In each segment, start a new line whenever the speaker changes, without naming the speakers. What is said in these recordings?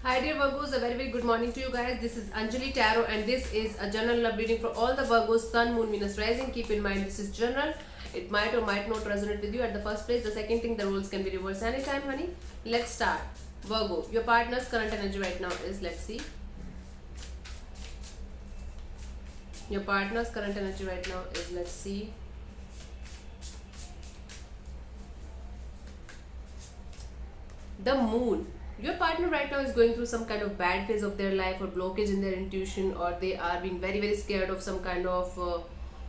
Hi dear Virgos, a very good morning to you guys. This is Anjali Tarot and this is a general love reading for all the Virgos, Sun, Moon, Venus, Rising. Keep in mind this is general. It might or might not resonate with you at the first place. The second thing, the rules can be reversed anytime, honey. Let's start. Virgo, your partner's current energy right now is, let's see. Your partner's current energy right now is, let's see. The Moon. Your partner right now is going through some kind of bad phase of their life or blockage in their intuition, or they are being very scared of some kind of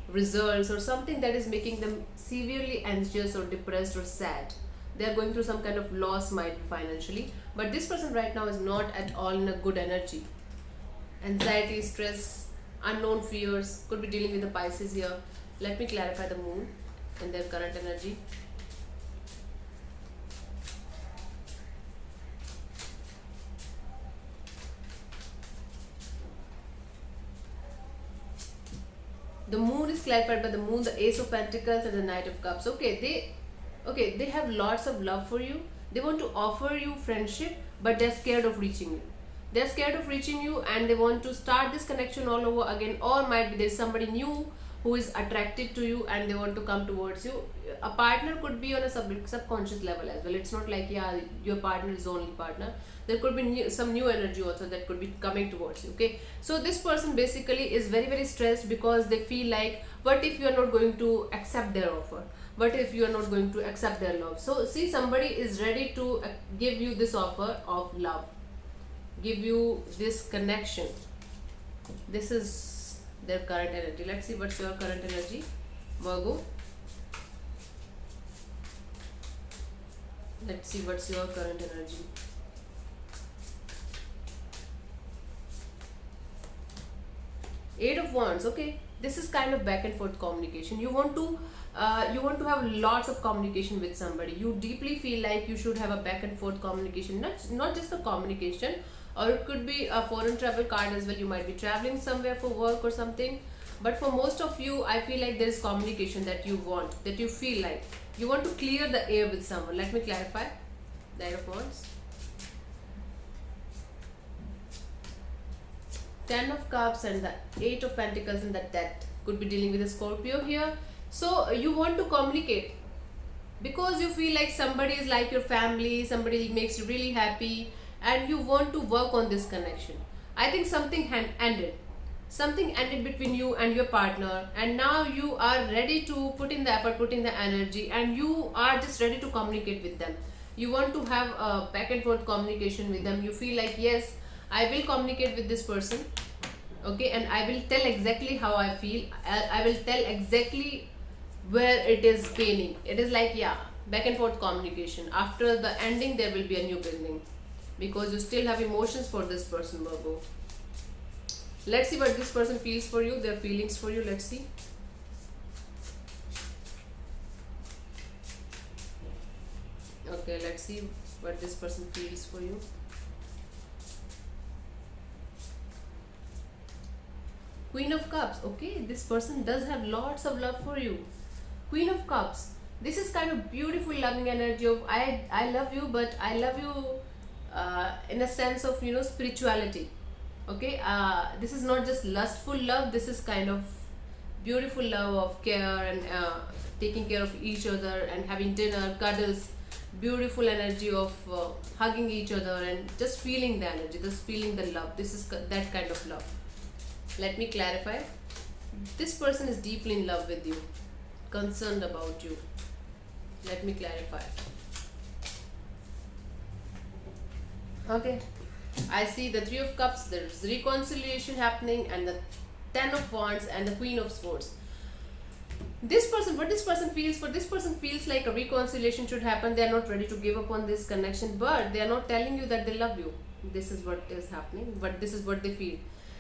results or something that is making them severely anxious or depressed or sad. They are going through some kind of loss, might be financially, but this person right now is not at all in a good energy. Anxiety, stress, unknown fears, could be dealing with the Pisces here. Let me clarify the Moon and their current energy. The Moon is clarified by the Moon, the Ace of Pentacles and the Knight of Cups. They have lots of love for you. They want to offer you friendship, but they're scared of reaching you. They're scared of reaching you and they want to start this connection all over again, or might be there's somebody new who is attracted to you and they want to come towards you. A partner could be on a subconscious level as well. It's not like, yeah, your partner is the only partner. There could be some new energy also that could be coming towards you. Okay, so this person basically is very stressed because they feel like, what if you are not going to accept their offer? What if you are not going to accept their love? So see, somebody is ready to give you this offer of love, give you this connection. This is their current energy. Let's see what's your current energy, Virgo. Let's see what's your current energy. Eight of Wands. Okay, this is kind of back and forth communication. You want to have lots of communication with somebody. You deeply feel like you should have a back and forth communication, not just a communication, or it could be a foreign travel card as well. You might be traveling somewhere for work or something, but for most of you, I feel like there is communication that you want, that you feel like you want to clear the air with someone. Let me clarify. Nine of Wands, Ten of Cups and the Eight of Pentacles and the Death. Could be dealing with a Scorpio here. So you want to communicate because you feel like somebody is like your family, somebody makes you really happy, and you want to work on this connection. I think something ended between you and your partner, and now you are ready to put in the effort, put in the energy, and you are just ready to communicate with them. You want to have a back and forth communication with them. You feel like, yes, I will communicate with this person, okay, and I will tell exactly how I feel. I will tell exactly where it is paining. It is like, yeah, back and forth communication. After the ending, there will be a new beginning because you still have emotions for this person, Virgo. Let's see what this person feels for you, their feelings for you. Let's see. Okay, let's see what this person feels for you. Queen of Cups. Okay, this person does have lots of love for you. Queen of Cups. This is kind of beautiful, loving energy of I love you, but I love you in a sense of, spirituality. Okay, this is not just lustful love. This is kind of beautiful love of care and taking care of each other and having dinner, cuddles. Beautiful energy of hugging each other and just feeling the energy, just feeling the love. This is that kind of love. Let me clarify. This person is deeply in love with you, concerned about you. Let me clarify. Okay, I see the Three of Cups. There's reconciliation happening, and the Ten of Wands and the Queen of Swords. This person, what this person feels for, this person feels like a reconciliation should happen. They are not ready to give up on this connection, but they are not telling you that they love you. This is what is happening, but this is what they feel.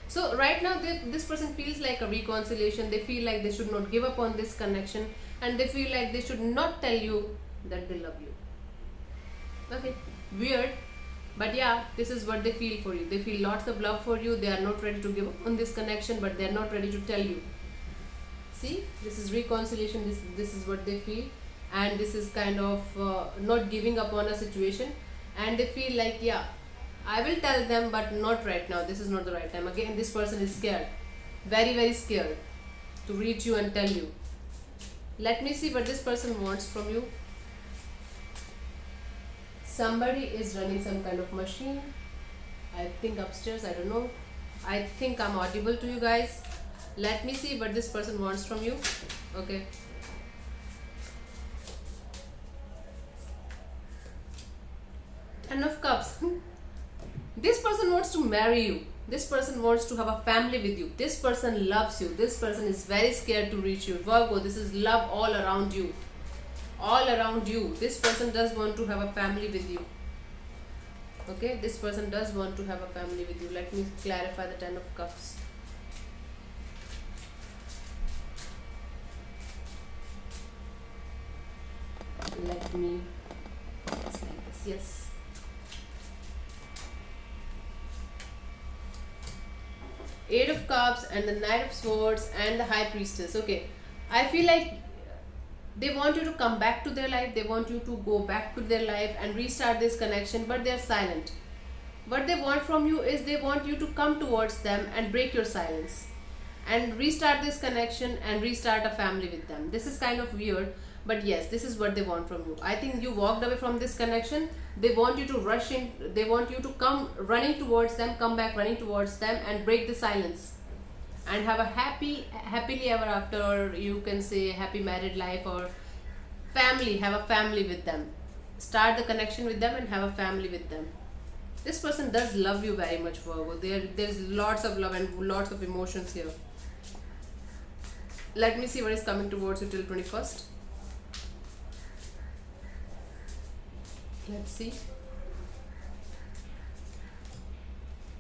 So right now, this person feels like a reconciliation. They feel like they should not give up on this connection, and they feel like they should not tell you that they love you. Okay, weird, but yeah, this is what they feel for you. They feel lots of love for you. They are not ready to give up on this connection, but they are not ready to tell you. See, this is reconciliation. This is what they feel, and this is kind of not giving up on a situation, and they feel like, yeah, I will tell them, but not right now. This is not the right time. Again, this person is scared, very very scared to reach you and tell you. Let me see what this person wants from you. Somebody is running some kind of machine, I think upstairs, I don't know. I think I'm audible to you guys. Let me see what this person wants from you. Okay. Ten of Cups. This person wants to marry you. This person wants to have a family with you. This person loves you. This person is very scared to reach you. Virgo, this is love all around you. All around you. This person does want to have a family with you. Okay, this person does want to have a family with you. Let me clarify the Ten of Cups. Let me, it's like this, yes. Eight of Cups and the Knight of Swords and the High Priestess. Okay, I feel like they want you to come back to their life. They want you to go back to their life and restart this connection, but they're silent. What they want from you is they want you to come towards them and break your silence and restart this connection and restart a family with them. This is kind of weird, but yes, this is what they want from you. I think you walked away from this connection. They want you to rush in. They want you to come running towards them, come back running towards them and break the silence and have a happily ever after, or you can say happy married life or family. Have a family with them. Start the connection with them and have a family with them. This person does love you very much, Virgo. There's lots of love and lots of emotions here. Let me see what is coming towards you till 21st. Let's see.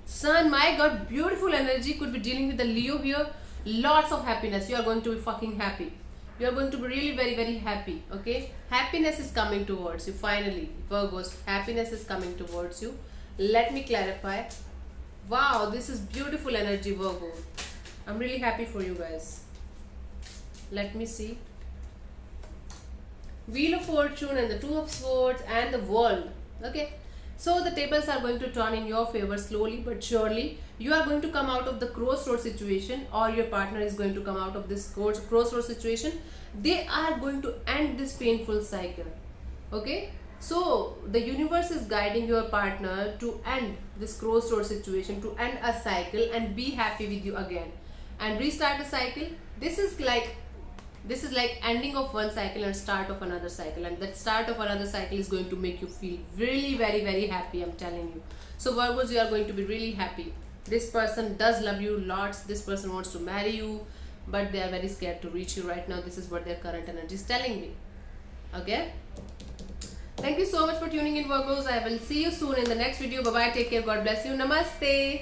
Sun, my God, beautiful energy. Could be dealing with the Leo here. Lots of happiness. You are going to be fucking happy. You are going to be really very very happy. Okay, happiness is coming towards you. Finally, Virgos, happiness is coming towards you. Let me clarify. Wow, this is beautiful energy, Virgo. I'm really happy for you guys. Let me see. Wheel of Fortune and the Two of Swords and the World. Okay, so the tables are going to turn in your favor slowly but surely. You are going to come out of the crossroad situation, or your partner is going to come out of this crossroad situation. They are going to end this painful cycle. Okay, so the universe is guiding your partner to end this crossroad situation, to end a cycle and be happy with you again and restart the cycle. This is like ending of one cycle and start of another cycle, and that start of another cycle is going to make you feel really very very happy, I'm telling you. So Virgos, you are going to be really happy. This person does love you lots. This person wants to marry you, but they are very scared to reach you right now. This is what their current energy is telling me. Okay, thank you so much for tuning in, Virgos. I will see you soon in the next video. Bye bye, take care, God bless you, namaste.